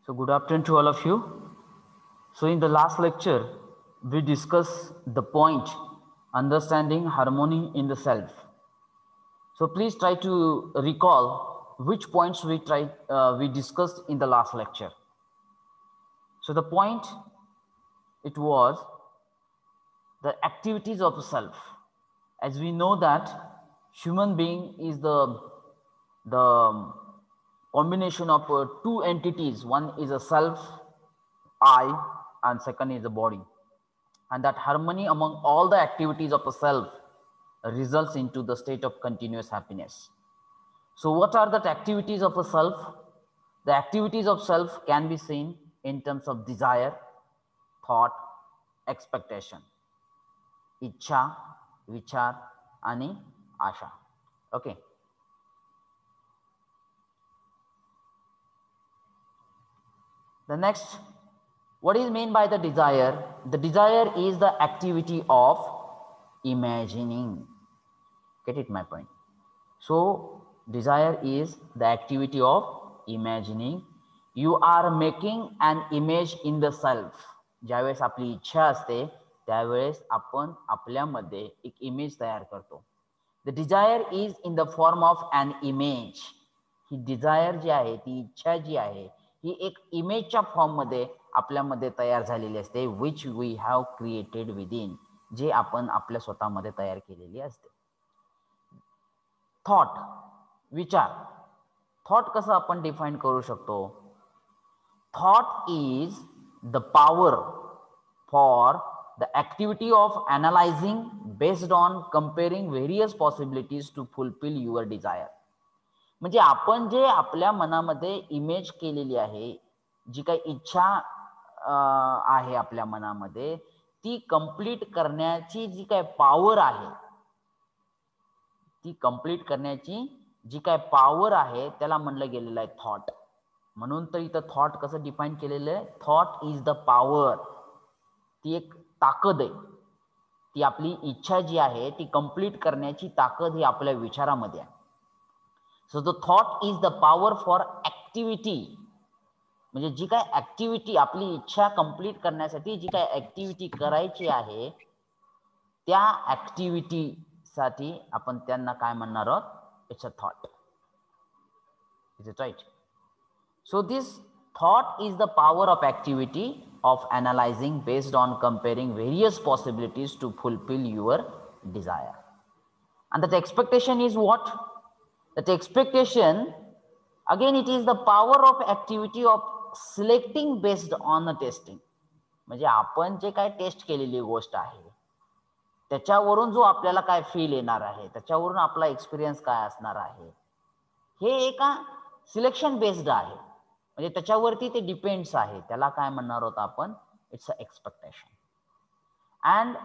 So good afternoon to all of you. So in the last lecture, we discussed the point understanding harmony in the self. So please try to recall which points we discussed in the last lecture. So the point it was the activities of the self. As we know that human being is the combination of two entities. One is a self, I, and second is the body. And that harmony among all the activities of the self results into the state of continuous happiness. So what are the activities of a self? The activities of self can be seen in terms of desire, thought, expectation, ichha, vichar, आणि asha. Okay. The next, what is meant by the desire? The desire is the activity of imagining. Get it, my point? So desire is the activity of imagining. You are making an image in the self. ज्यावेळेस आपली इच्छा असते त्यावेळेस आपण आपल्यामध्ये एक image तयार करतो. The desire is in the form of an image. He desire जी आहे, ती इच्छा जी आहे, ही एक इमेजच्या फॉर्म मध्ये आपल्यामध्ये तयार झालेली असते, which we have created within, जे आपण आपल्या स्वतःमध्ये तयार केलेली असते. थॉट, विचार. थॉट कसं आपण डिफाईन करू शकतो? Thought is the power for the activity of analyzing based on comparing various possibilities to fulfill your desire. म्हणजे आपण जे आपल्या मनामध्ये इमेज केलेली आहे, जी काही इच्छा आहे आपल्या मनामध्ये, ती कंप्लीट करण्याची जी काही पॉवर आहे, ती कंप्लीट करण्याची जी काही पॉवर आहे त्याला म्हणलं गेलेलं आहे थॉट. म्हणून तर इथं थॉट कसं डिफाईन केलेलं आहे? Thought is the power. ती एक ताकद आहे. ती आपली इच्छा जी आहे ती कंप्लीट करण्याची ताकद ही आपल्या विचारामध्ये आहे. So the thought is the power for activity. म्हणजे जी काय ऍक्टिव्हिटी, आपली इच्छा कंप्लीट करण्यासाठी जी काय ऍक्टिव्हिटी करायची आहे, त्या ऍक्टिव्हिटी साठी आपण त्यांना काय म्हणणार आहोत? It's a thought. Is it right? So this thought is the power of activity of analyzing based on comparing various possibilities to fulfill your desire. And that expectation is what? That expectation, again, it is the power of activity of selecting based on a testing. म्हणजे आपण जे काय test केलेली गोष्ट आहे त्याच्यावरून जो आपल्याला काय फील येणार आहे, त्याच्यावरून आपला एक्सपिरियन्स काय असणार आहे, हे एका सिलेक्शन बेस्ड आहे. म्हणजे त्याच्यावरती ते डिपेंड्स आहे. त्याला काय म्हणणार आहोत आपण? It's a expectation. And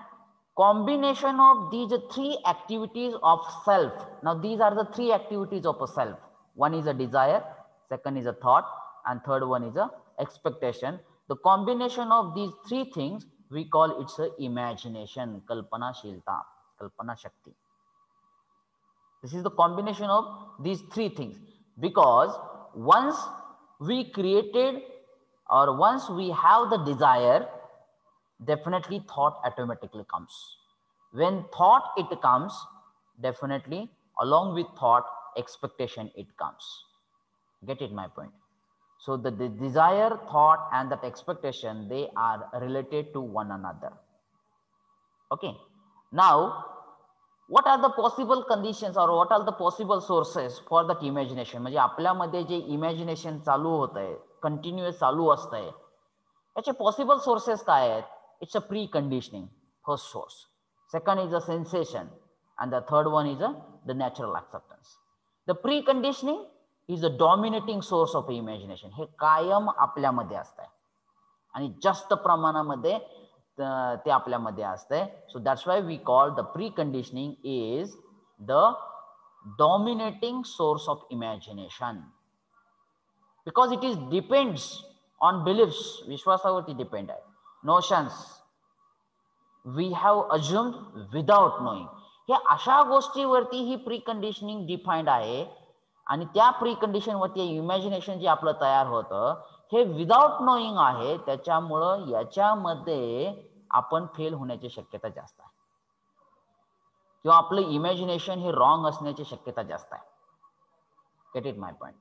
combination of these three activities of self. Now these are the three activities of a self. One is a desire, second is a thought, and third one is a expectation. The combination of these three things we call it's a imagination. कल्पनाशीलता, कल्पनाशक्ती. This is the combination of these three things. Because once we created or once we have the desire, definitely thought automatically comes. When thought it comes, definitely along with thought expectation it comes. Get it, my point? So the desire, thought, and that expectation, they are related to one another. Okay. Now what are the possible conditions or what are the possible sources for that imagination? म्हणजे आपल्यामध्ये जे imagination चालू होत आहे, continuous चालू असतंय, याचे possible sources काय आहेत? It's a pre conditioning, first source. Second is a sensation, and the third one is the natural acceptance. The pre conditioning is a dominating source of imagination. हे कायम आपल्यामध्ये असतंय आणि जास्त प्रमाणामध्ये ते आपल्यामध्ये असते. So that's why we call the pre conditioning is the dominating source of imagination, because it is depends on beliefs. विश्वासावरती डिपेंड आहे. Notions we have assumed without knowing. हे अशा गोष्टीवरती ही प्री कंडिशनिंग डिफाईंड आहे आणि त्या प्री कंडिशन वरती imagination जे आपलं तयार होतं हे विदाउट नोईंग आहे, त्याच्यामुळं याच्यामध्ये आपण फेल होण्याची शक्यता जास्त आहे किंवा आपलं इमॅजिनेशन हे रॉंग असण्याची शक्यता जास्त आहे. Get it my point.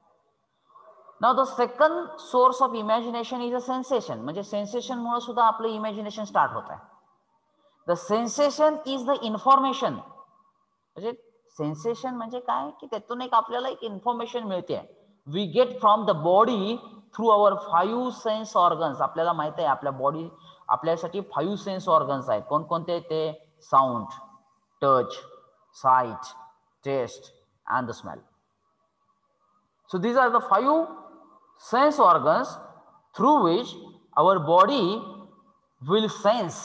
Now the second source of imagination is a sensation. म्हणजे सेन्सेशन मुळे सुद्धा आपलं इमॅजिनेशन स्टार्ट होत आहे. The sensation is the information. म्हणजे सेन्सेशन म्हणजे काय की त्यातून एक आपल्याला एक इन्फॉर्मेशन मिळते. We get from the body through our 5 sense organs. आपल्याला माहित आहे आपल्या बॉडी आपल्यासाठी 5 सेन्स ऑर्गन्स आहेत. कोणकोणते? ते sound, touch, sight, taste and the smell. So these are the 5 sense organs through which our body will sense,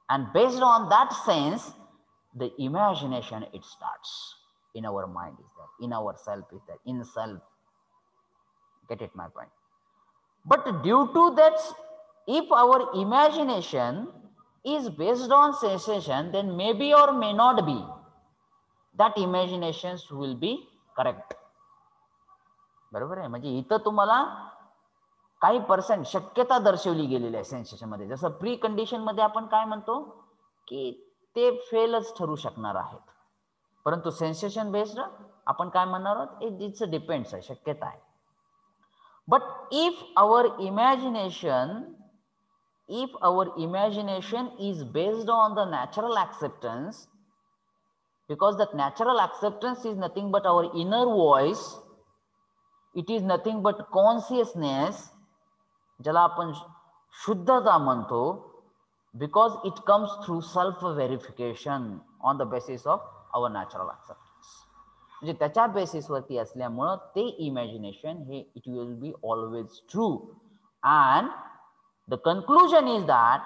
and based on that sense the imagination it starts in our mind is there, in our self is there, in self. Get it my point? But due to that, if our imagination is based on sensation, then maybe or may not be that imaginations will be correct. बरोबर आहे. म्हणजे इथं तुम्हाला काही percent शक्यता दर्शवली गेलेली आहे सेन्सेशन मध्ये. जसं प्री कंडिशन मध्ये आपण काय म्हणतो की ते फेलच ठरू शकणार आहेत, परंतु सेन्सेशन बेस्ड आपण काय म्हणणार आहोत, इट्स डिपेंड्स आहे, शक्यता आहे. But if our imagination is based on the natural acceptance, because that natural acceptance is nothing but our inner voice, it is nothing but consciousness, ज्याला आपण शुद्धता म्हणतो, because it comes through self verification on the basis of our natural acceptance. म्हणजे त्याच्या बेसिसवरती असल्यामुळं ते imagination हे it will be always true. and the conclusion is that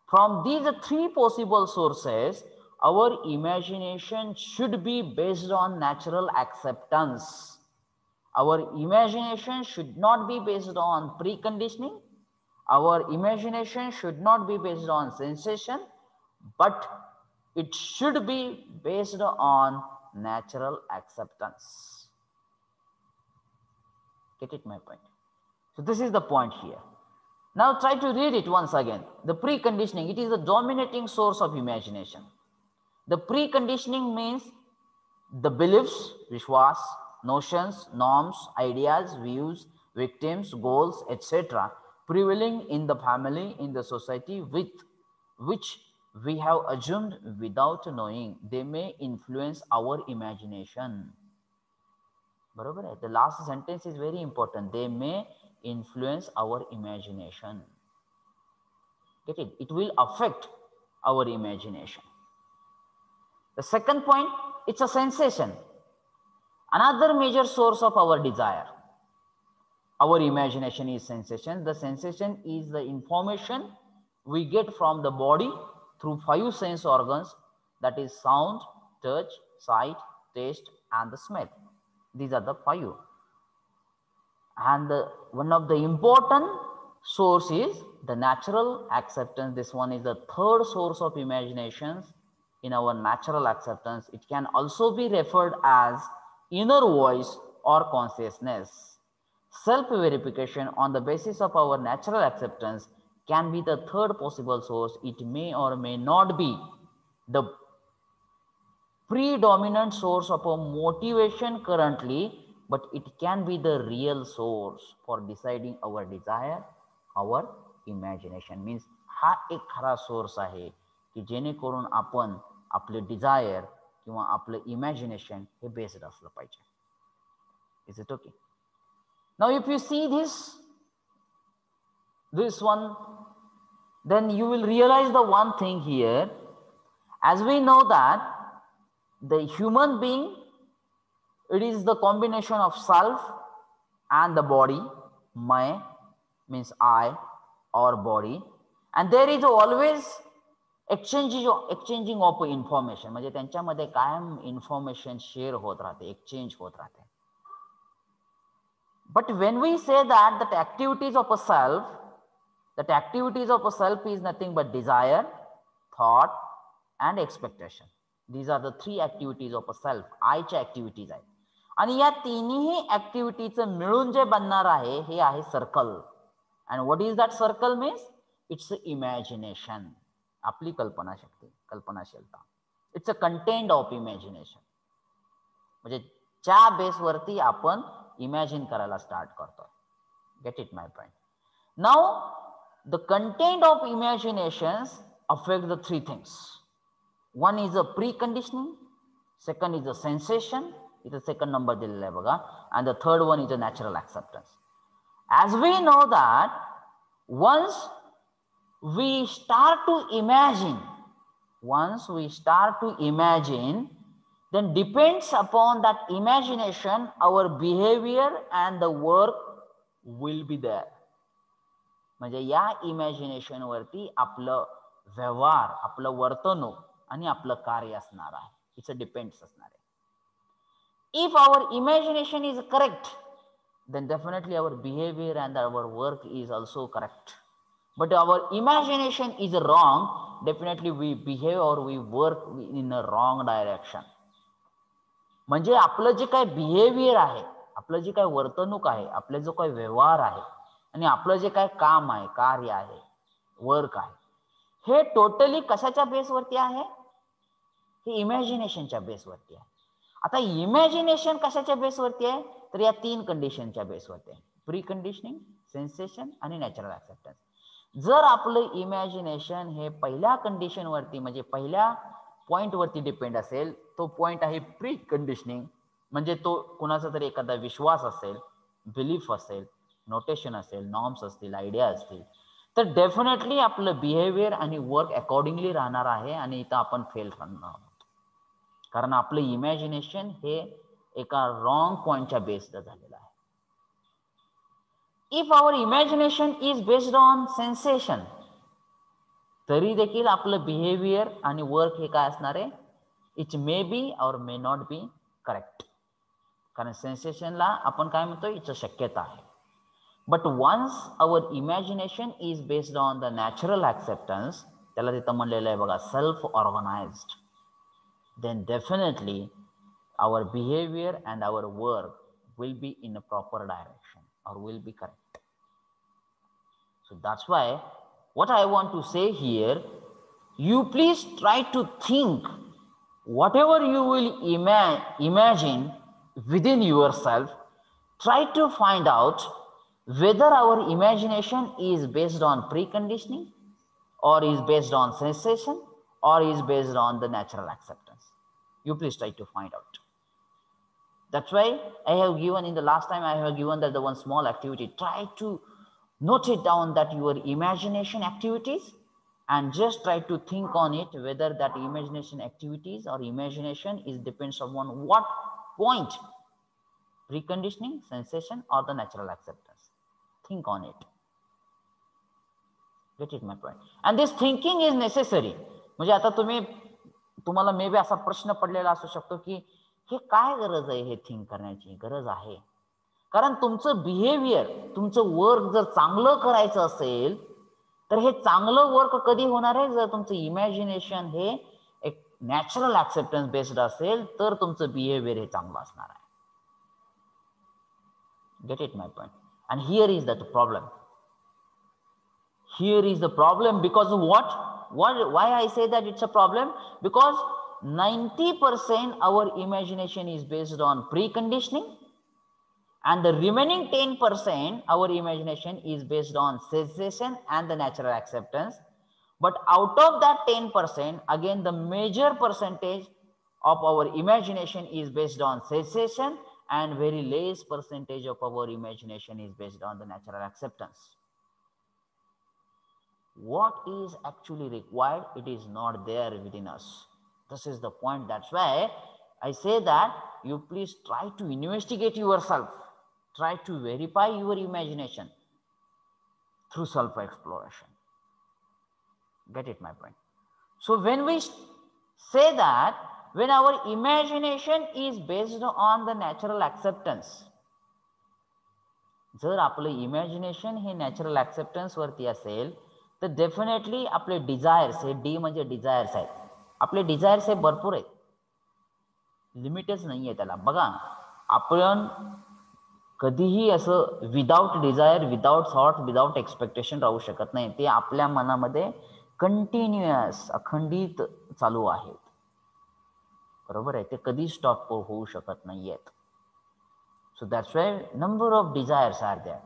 from these 3 possible sources our imagination should be based on natural acceptance. Our imagination should not be based on preconditioning. Our imagination should not be based on sensation, but it should be based on natural acceptance. Get it my point? So this is the point here. Now try to read it once again. The preconditioning, it is the dominating source of imagination. The preconditioning means the beliefs, vishwas, notions, norms, ideas, views, victims, goals, etc. prevailing in the family, in the society, with which we have assumed without knowing. They may influence our imagination. बरोबर आहे. The last sentence is very important. They may influence our imagination. Get it? It will affect our imagination. The second point, it's a sensation, another major source of our desire. Our imagination is sensation. The sensation is the information we get from the body through 5 sense organs, that is sound, touch, sight, taste and the smell. These are the 5. And one of the important source is the natural acceptance. This one is the third source of imaginations in our natural acceptance. It can also be referred as inner voice or consciousness. Self-verification on the basis of our natural acceptance can be the third possible source. It may or may not be the predominant source of a motivation currently, but it can be the real source for deciding our desire, our imagination. Means हा एक खरा source आहे की जेणेकरून आपण आपले desire किंवा आपलं इमॅजिनेशन हे बेस्ड असलं पाहिजे. Is it okay? Now if you see this one, then you will realize the one thing here. As we know that the human being, it is the combination of self and the body. My means I or body, and there is always exchanging of information. म्हणजे त्यांच्यामध्ये कायम information share होत राहते, exchange होत राहते. But when we say that activities of a self, is nothing but desire, thought and expectation. These are the 3 activities of a self. I च्या activities आहेत आणि या तिन्ही ऍक्टिव्हिटीचं मिळून जे बनणार आहे हे आहे circle. And what is that circle means? It's imagination. आपली कल्पनाशक्ती, कल्पनाशीलता. It's a content of imagination. म्हणजे ज्या बेसवरती आपण इमॅजिन करायला स्टार्ट करतोय. Get it my point? Now the content of imaginations affect the three things. One is a preconditioning, second is a sensation, it's a second number दिलेला आहे बघा, and the third one is a natural acceptance. As we know that once we start to imagine, then depends upon that imagination, our behavior and the work will be there. म्हणजे या imagination वरती आपलं व्यवहार, आपलं वर्तणूक आणि आपलं कार्य असणार आहे. इट्स अ डिपेंड्स असणार आहे. If our imagination is correct, then definitely our behavior and our work is also correct. But our imagination is wrong, definitely we behave or we work in a wrong direction. म्हणजे आपलं जे काही behaviour आहे, आपलं जे काही वर्तणूक आहे, आपला जो काही व्यवहार आहे आणि आपलं जे काही काम आहे, कार्य आहे, वर्क आहे, हे टोटली कशाच्या बेसवरती आहे? हे इमॅजिनेशनच्या बेसवरती आहे. आता इमॅजिनेशन कशाच्या बेसवरती आहे? तर या तीन कंडिशनच्या बेसवरती आहे. प्री कंडिशनिंग, सेन्सेशन आणि नॅचरल ऍक्सेप्टन्स. जर आपलं इमॅजिनेशन हे पहिल्या कंडिशन वरती म्हणजे पहिल्या पॉइंट वरती डिपेंड असेल, तो पॉइंट आहे प्री कंडिशनिंग, म्हणजे तो कुणाचा तरी एखादा विश्वास असेल, बिलीफ असेल, नोटेशन असेल, नॉर्म्स असतील, आयडिया असतील, तर डेफिनेटली आपलं बिहेवियर आणि वर्क अकॉर्डिंगली राहणार आहे आणि इथं आपण फेल राहणार आहोत. कारण आपलं इमॅजिनेशन हे एका रॉंग पॉइंटच्या बेस्ड झालेलं आहे. If our imagination is based on sensation, तरी देखील आपलं बिहेवियर आणि वर्क हे काय असणार आहे? इट मे बी और मे नॉट बी करेक्ट. कारण सेन्सेशनला आपण काय म्हणतो? इट्स शक्यता आहे. But once our imagination is based on the natural acceptance, त्याला तिथं म्हणलेलं आहे बघा self organised, then definitely our behavior and our work will be in a proper direction or will be correct. So that's why what I want to say here, you please try to think whatever you will imagine within yourself, try to find out whether our imagination is based on preconditioning or is based on sensation or is based on the natural acceptance. You please try to find out. That's why I have given in the last time, I have given that the one small activity. Try to note it down that your imagination activities, and just try to think on it whether that imagination activities or imagination is depends upon what point, preconditioning, sensation or the natural acceptance. Think on it. Get it my point? And this thinking is necessary. म्हणजे आता तुम्हाला may be असा प्रश्न पडलेला असू शकतो की हे काय गरज आहे? हे थिंक करण्याची गरज आहे. कारण तुमचं बिहेवियर, तुमचं वर्क जर चांगलं करायचं असेल तर हे चांगलं वर्क कधी होणार आहे? जर तुमचं इमॅजिनेशन हे एक नॅचरल ऍक्सेप्टन्स बेस्ड असेल तर तुमचं बिहेवियर हे चांगलं असणार आहे. Get it my point? And here is that problem. Here is the problem because why I say that it's a problem? Because 90% our imagination is based on preconditioning and the remaining 10% our imagination is based on sensation and the natural acceptance. But out of that 10%, again the major percentage of our imagination is based on sensation and very less percentage of our imagination is based on the natural acceptance. What is actually required, it is not there within us. This is the point. That's why I say that you please try to investigate yourself, try to verify your imagination through self exploration. Get it my point? So when we say that when our imagination is based on the natural acceptance, जर आपलं imagination हे natural acceptance वरती असेल तर definitely आपले desires, हे D म्हणजे desires आहेत, आपले डिझायर्स हे भरपूर आहेत, लिमिटच नाही आहे त्याला. बघा आपण कधीही असं without desire, without thought, without expectation राहू शकत नाही. ते आपल्या मनामध्ये कंटिन्युअस, अखंडित चालू आहेत. बरोबर आहे, ते कधी स्टॉप होऊ शकत नाहीयेत. So that's why number of desires are there,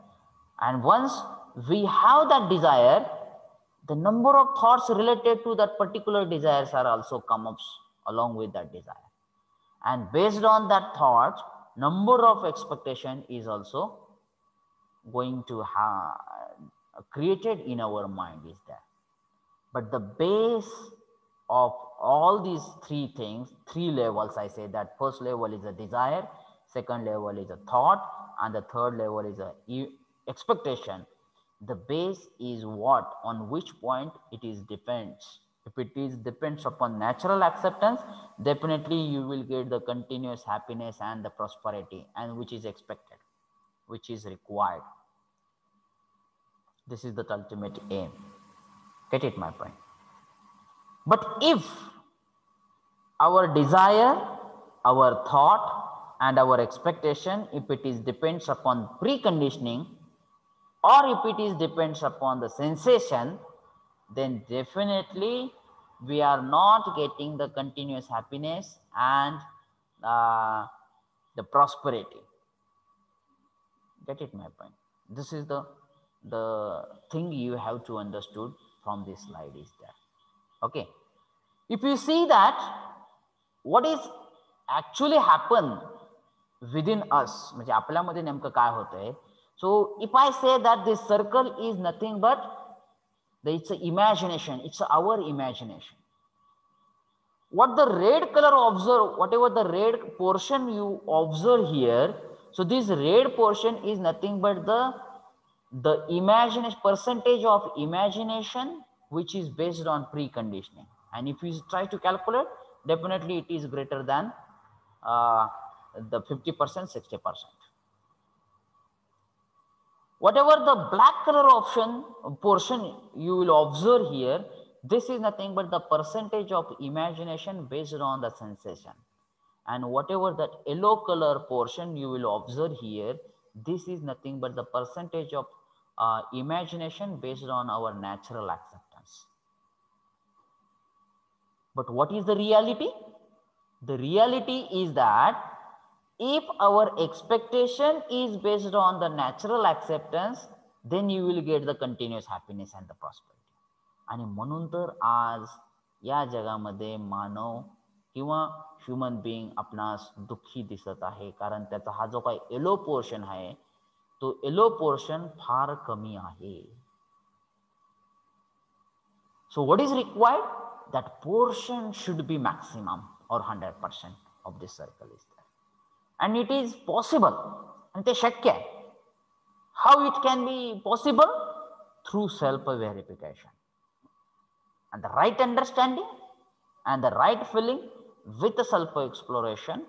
and once we have that desire, the number of thoughts related to that particular desires are also come up along with that desire, and based on that thought, number of expectation is also going to have created in our mind is there. But the base of all these three things, three levels, I say that first level is a desire, second level is a thought, and the third level is a expectation. The base is what, on which point it is depends. If it is depends upon natural acceptance, definitely you will get the continuous happiness and the prosperity, and which is expected, which is required. This is the ultimate aim. Get it, my point? But if our desire, our thought, and our expectation, if it is depends upon preconditioning, or if it is depends upon the sensation, then definitely we are not getting the continuous happiness and the prosperity. Get it, my point? This is the thing you have to understood from this slide is there. Okay, if you see that what is actually happen within us, म्हणजे आपल्यामध्ये नेमकं काय होतंय. So if I say that this circle is nothing but it's an imagination, it's our imagination. What the red color observe, whatever the red portion you observe here, so this red portion is nothing but the imagination, percentage of imagination which is based on preconditioning. And if you try to calculate, definitely it is greater than the 50%, 60%. Whatever the black color portion you will observe here, this is nothing but the percentage of imagination based on the sensation. And whatever that yellow color portion you will observe here, this is nothing but the percentage of imagination based on our natural acceptance. But what is the reality? The reality is that if our expectation is based on the natural acceptance, then you will get the continuous happiness and the prosperity. आणि म्हणून तर आज या जगामध्ये मानव किंवा human being आपणास दुःखी दिसत आहे, कारण त्याचा हा जो काही येलो पोर्शन आहे तो येलो पोर्शन फार कमी आहे. So what is required? That portion should be maximum or 100% of this circle is there. And it is possible. And ते शक्य आहे. How it can be possible? Through self-verification. And the right understanding and the right feeling with the self-exploration,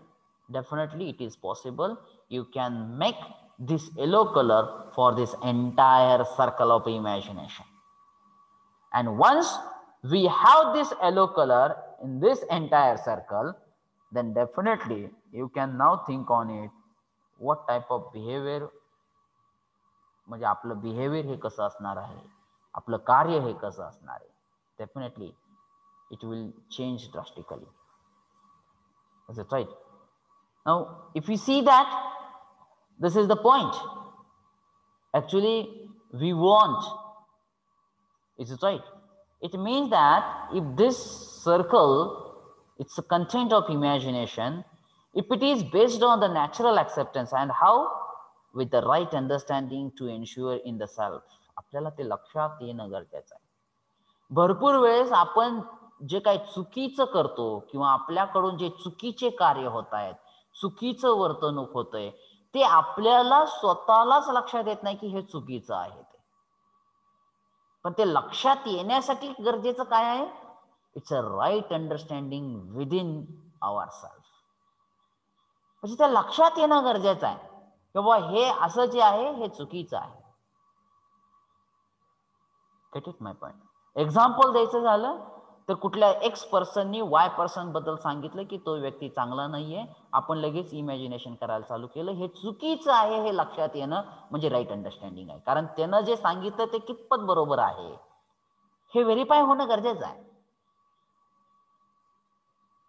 definitely it is possible. You can make this yellow color for this entire circle of imagination. And once we have this yellow color in this entire circle, then definitely you can now think on it, what type of behavior, म्हणजे आपलं behaviour हे कसं असणार आहे, आपलं कार्य हे कसं असणार आहे. Definitely it will change drastically. Is it right? Now if you see that, this is the point. Actually we want, is it right? It means that if this circle, it's a content of imagination, if it is based on the natural acceptance and how with the right understanding to ensure in the self, आपल्याला ते लक्षात येणं गरजेचं आहे. भरपूर वेळेस आपण जे काही चुकीचं करतो किंवा आपल्याकडून जे चुकीचे कार्य होत आहेत, चुकीचं वर्तणूक होतंय, ते आपल्याला स्वतःलाच लक्षात येत नाही की हे चुकीचं आहे ते. पण ते लक्षात येण्यासाठी गरजेचं काय आहे? It's a right understanding within our self. म्हणजे ते लक्षात येणं गरजेचं आहे की बाबा हे असं जे आहे हे चुकीचं आहे. Get it my point? Example द्यायचं झालं तर कुठल्या एक्स पर्सननी वाय पर्सन बद्दल सांगितलं की तो व्यक्ती चांगला नाहीये, आपण लगेच इमॅजिनेशन करायला चालू केलं. हे चुकीचं आहे हे लक्षात येणं म्हणजे राईट अंडरस्टँडिंग आहे. कारण त्यानं जे सांगितलं ते कितपत बरोबर आहे हे व्हेरीफाय होणं गरजेचं आहे.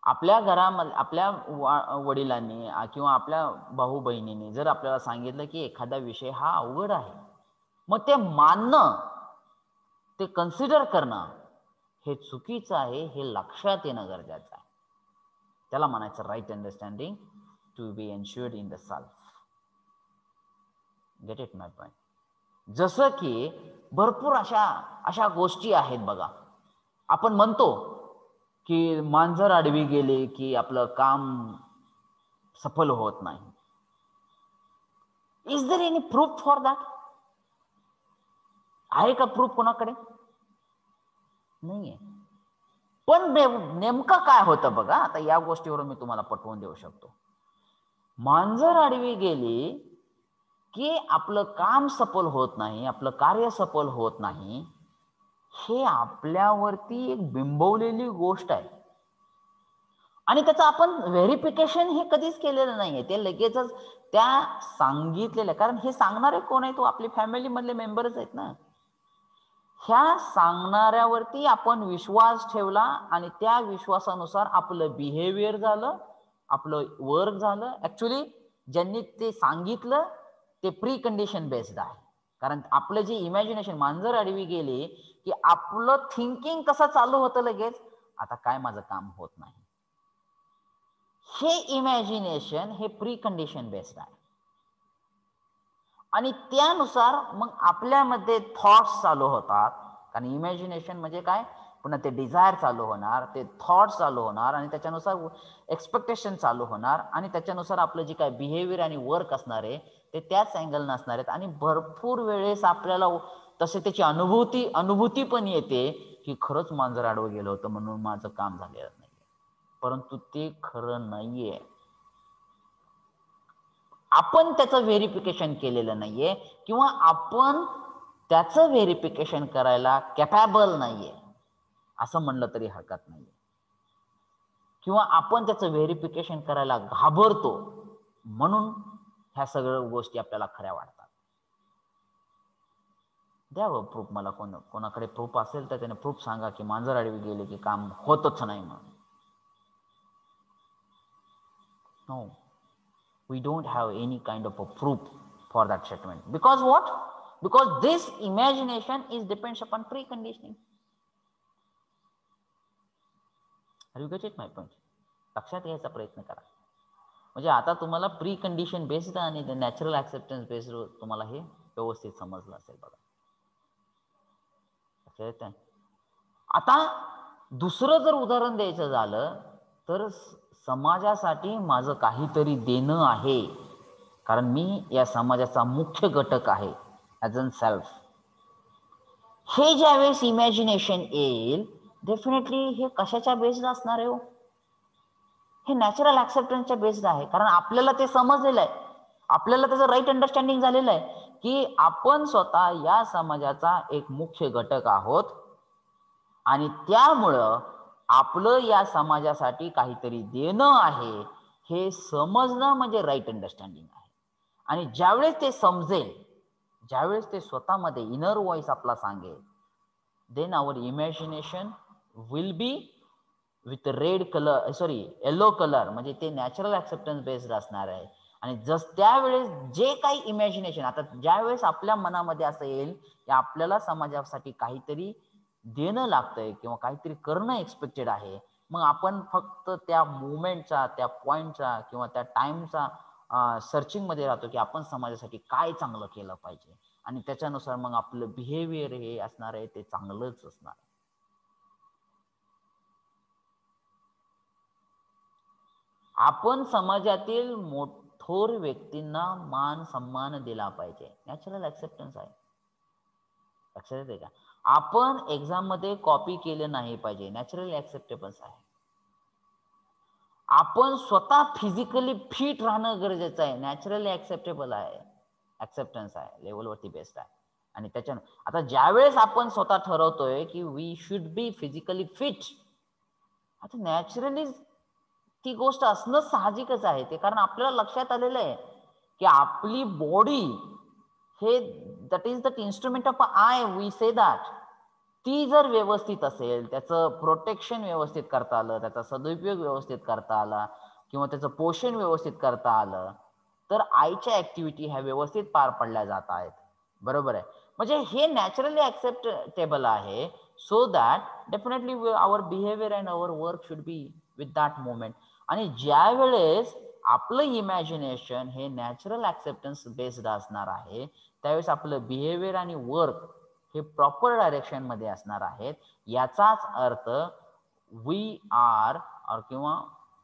आपल्या घरामध्ये आपल्या वडिलांनी किंवा आपल्या भाऊ बहिणींनी जर आपल्याला सांगितलं की एखादा विषय हा अवघड आहे, मग ते मानणं, ते कन्सिडर करणं हे चुकीचं आहे हे लक्षात येणं गरजेचं आहे. त्याला म्हणायचं right understanding to be ensured in the self. Get it my point. जसं की भरपूर अशा गोष्टी आहेत बघा. आपण म्हणतो की मांजर आडवी गेले की आपलं काम सफल होत नाही. Is there any proof for that? आहे का प्रूफ कोणाकडे? नाहीये. पण नेमकं काय होतं बघा, आता या गोष्टीवरून मी तुम्हाला पटवून देऊ शकतो. मांजर आडवी गेली की आपलं काम सफल होत नाही, आपलं कार्य सफल होत नाही, हे आपल्यावरती एक बिंबवलेली गोष्ट आहे. आणि त्याचं आपण व्हेरिफिकेशन हे कधीच केलेलं नाहीये. ते लगेचच त्या सांगितलेल्या, कारण हे सांगणारे कोण आहे? तो आपली फॅमिली मधले मेंबरच आहेत ना. ह्या सांगणाऱ्यावरती आपण विश्वास ठेवला आणि त्या विश्वासानुसार आपलं बिहेवियर झालं, आपलं वर्क झालं. ऍक्च्युली ज्यांनी ते सांगितलं ते प्री कंडिशन बेस्ड आहे. कारण आपलं जे इमॅजिनेशन, मांजर आडवी गेली की आपलं थिंकिंग कसं चालू होतं लगेच, आता काय माझं काम होत नाही. हे इमॅजिनेशन हे प्री कंडिशन बेस्ड आहे. आणि त्यानुसार मग आपल्यामध्ये थॉट्स चालू होतात. कारण इमॅजिनेशन म्हणजे काय, पुन्हा ते डिझायर चालू होणार, ते थॉट्स चालू होणार आणि त्याच्यानुसार एक्सपेक्टेशन चालू होणार आणि त्याच्यानुसार आपलं जे काय बिहेवियर आणि वर्क असणार आहे ते त्याच अँगल नसणार आहेत. आणि भरपूर वेळेस आपल्याला तसे त्याची अनुभूती पण येते की खरंच मांजर आडवं गेलं होतं म्हणून माझं काम झालेलं नाही. परंतु ते खरं नाहीये. आपण त्याचं व्हेरिफिकेशन केलेलं नाहीये किंवा आपण त्याचं व्हेरिफिकेशन करायला कॅपेबल नाहीये असं म्हणलं तरी हरकत नाहीये. किंवा आपण त्याचं व्हेरिफिकेशन करायला घाबरतो म्हणून ह्या सगळ्या गोष्टी आपल्याला खऱ्या वाटतात. द्यावं प्रूफ. मला कोणाकडे प्रूफ असेल तर त्याने प्रूफ सांगा की मांजर आडवी गेले की काम होतच नाही म्हणून. No, we don't have any kind of a proof for that statement. Because what? Because this imagination is depends upon preconditioning. Have you got it my point? लक्षात घ्यायचा प्रयत्न करा. म्हणजे आता तुम्हाला प्री कंडिशन बेस्ड आणि नॅचरल ऍक्सेप्टन्स बेस्ड तुम्हाला हे व्यवस्थित समजलं असेल बघा. लक्षात येतंय? आता दुसरं जर उदाहरण द्यायचं झालं तर समाजासाठी माझं काहीतरी देणं आहे, कारण मी या समाजाचा मुख्य घटक आहे ॲज अन सेल्फ. हे ज्यावेळेस इमॅजिनेशन येईल डेफिनेटली हे कशाच्या बेस्ड असणार आहे? हे नॅचरल ऍक्सेप्टन्सच्या बेस्ड आहे. कारण आपल्याला ते समजलेलं आहे, आपल्याला त्याचं राईट अंडरस्टँडिंग झालेलं आहे की आपण स्वतः या समाजाचा एक मुख्य घटक आहोत आणि त्यामुळं आपलं या समाजासाठी काहीतरी देणं आहे हे समजणं म्हणजे राईट अंडरस्टँडिंग आहे. आणि ज्यावेळेस ते समजेल, ज्यावेळेस ते स्वतःमध्ये इनर व्हॉइस आपला सांगेल, then our imagination will be with red colour, yellow colour, म्हणजे ते नॅचरल ऍक्सेप्टन्स बेस्ड असणार आहे. आणि त्यावेळेस जे काही इमॅजिनेशन, आता ज्यावेळेस आपल्या मनामध्ये असं येईल की आपल्याला समाजासाठी काहीतरी देणं लागतंय किंवा काहीतरी करणं एक्सपेक्टेड आहे, मग आपण फक्त त्या मुवमेंटचा, त्या पॉइंटचा किंवा त्या टाइमचा सर्चिंग मध्ये राहतो की आपण समाजासाठी काय चांगलं केलं पाहिजे आणि त्याच्यानुसार मग आपलं बिहेवियर हे असणार आहे ते चांगलंच असणार आहे. आपण समाजातील थोर व्यक्तींना मान सन्मान दिला पाहिजे, नॅचरल ऍक्सेप्टन्स आहे. लक्षात येते का? आपण एक्झाम मध्ये कॉपी केलं नाही पाहिजे, नॅचरल ऍक्सेप्टेबल्स आहे. आपण स्वतः फिजिकली फिट राहणं गरजेचं आहे, नॅचरली ऍक्सेप्टेबल आहे, ऍक्सेप्टन्स आहे, लेवलवरती बेस्ट आहे. आणि त्याच्यानं आता ज्यावेळेस आपण स्वतः ठरवतोय की we should be physically fit, आता नॅचरली ती गोष्ट असणं साहजिकच आहे ते, कारण आपल्याला लक्षात आलेलं आहे की आपली बॉडी हे that is the instrument of I, we say that, ती जर व्यवस्थित असेल, त्याचं प्रोटेक्शन व्यवस्थित करता आलं, त्याचा सदुपयोग व्यवस्थित करता आला किंवा त्याचं पोषण व्यवस्थित करता आलं, तर आईच्या ऍक्टिव्हिटी ह्या व्यवस्थित पार पडल्या जात आहेत. बरोबर आहे, म्हणजे हे नॅचरली ऍक्सेप्टेबल आहे. So that definitely our behaviour and our work should be with that moment. आणि ज्या वेळेस आपलं इमॅजिनेशन हे नॅचरल ऍक्सेप्टन्स बेस्ड असणार आहे, त्यावेळेस आपलं बिहेवियर आणि वर्क हे प्रॉपर डायरेक्शन मध्ये असणार आहेत. याचाच अर्थ वी आर और किंवा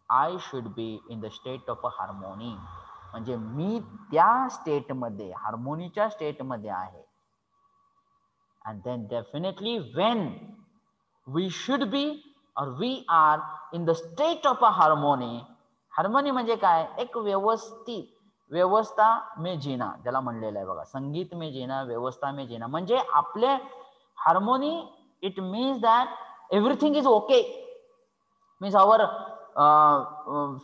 I should be in the state of a harmony, म्हणजे मी त्या स्टेटमध्ये, हार्मोनीच्या स्टेटमध्ये आहे. And then definitely when we should be or we are in the state of a harmony. Harmony म्हणजे काय? एक व्यवस्थित, व्यवस्था में जीना ज्याला म्हणलेलं आहे बघा, संगीत में जीना, व्यवस्था में जीना. म्हणजे आपले harmony, it means that everything is okay, means our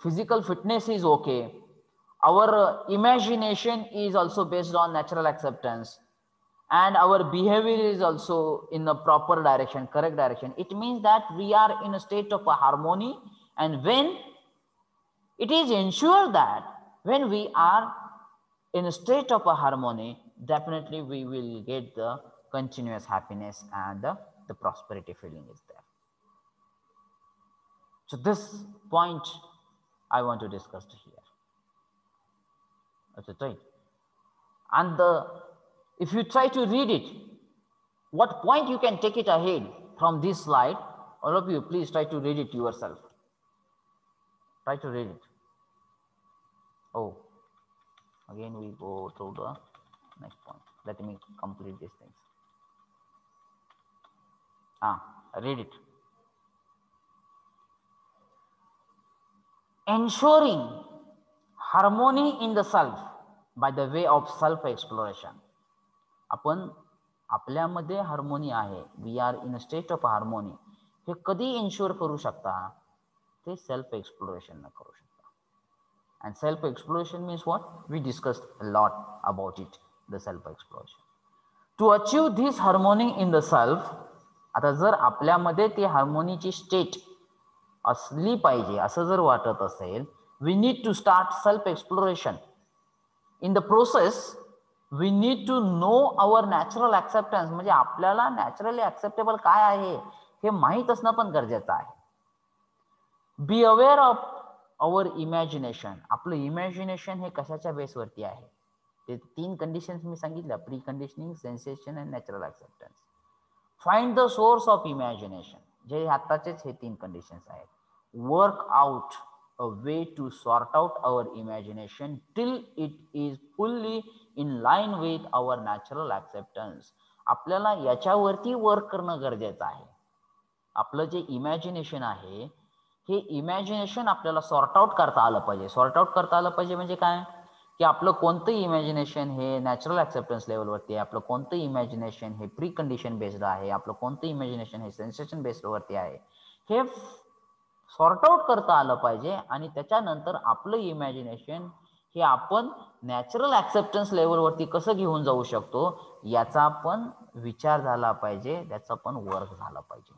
physical fitness is okay, our imagination is also based on natural acceptance, and our behavior is also in the proper direction, correct direction. It means that we are in a state of a harmony, and when it is ensured that when we are in a state of a harmony, definitely we will get the continuous happiness and the prosperity feeling is there. So this point I want to discuss here. That's it, right? And if you try to read it, what point you can take it ahead from this slide, all of you please try to read it yourself. Try to read it. Oh, again we go through the next point. Let me complete these things. Read it. Ensuring harmony in the self by the way of self exploration. आपण आपल्यामध्ये harmony आहे, we are in a state of harmony, हे कधी ensure करू शकता? ते self exploration न करू शकता. And self exploration means what? We discussed a lot about it, the self exploration. To achieve this harmony in the self, आता जर आपल्यामध्ये ती हार्मोनीची स्टेट असली पाहिजे असं जर वाटत असेल, we need to start self exploration. In the process we need to know our natural acceptance, म्हणजे आपल्याला नॅचरली ऍक्सेप्टेबल काय आहे हे माहीत असणं पण गरजेचं आहे. Be aware of our imagination. आपलं इमॅजिनेशन हे कशाच्या बेसवरती आहे? ते 3 कंडिशन्स मी सांगितल्या, pre conditioning, sensation and natural acceptance. Find the source of imagination, जे आताचेच हे 3 कंडिशन्स आहेत. Work out a way to sort out our imagination till it is fully in line with our natural acceptance. आपल्याला याच्यावरती work करणं गरजेचं आहे. आपलं जे इमॅजिनेशन आहे, हे इमॅजिनेशन आपल्याला सॉर्ट आउट करता आलं पाहिजे. सॉर्ट आउट करता आलं पाहिजे म्हणजे काय? की आपलं कोणतं इमॅजिनेशन हे नॅचरल ऍक्सेप्टन्स लेवलवरती आहे, आपलं कोणतं इमॅजिनेशन हे प्री कंडिशन बेस्ड आहे, आपलं कोणतं इमॅजिनेशन हे सेन्सेशन बेस्डवरती आहे, हे सॉर्ट आउट करता आलं पाहिजे. आणि त्याच्यानंतर आपलं इमॅजिनेशन हे आपण नॅचरल ऍक्सेप्टन्स लेवलवरती कसं घेऊन जाऊ शकतो याचा पण विचार झाला पाहिजे, त्याचा पण वर्क झाला पाहिजे.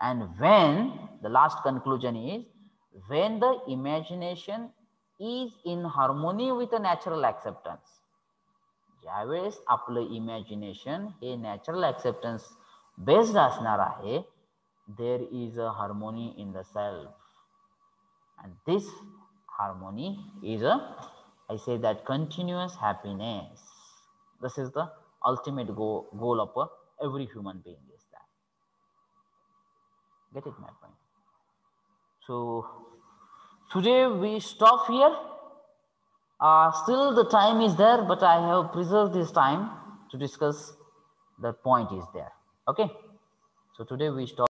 And when the last conclusion is, when the imagination is in harmony with natural acceptance, ज्यावेळेस आपलं इमॅजिनेशन हे नॅचरल ऍक्सेप्टन्स बेस्ड असणार आहे, there is a harmony in the self, and this harmony is I say that continuous happiness. This is the ultimate goal of every human being, is that. Get it, my friend? So today we stop here. Still the time is there, but I have preserved this time to discuss the point is there. Okay, so today we stop.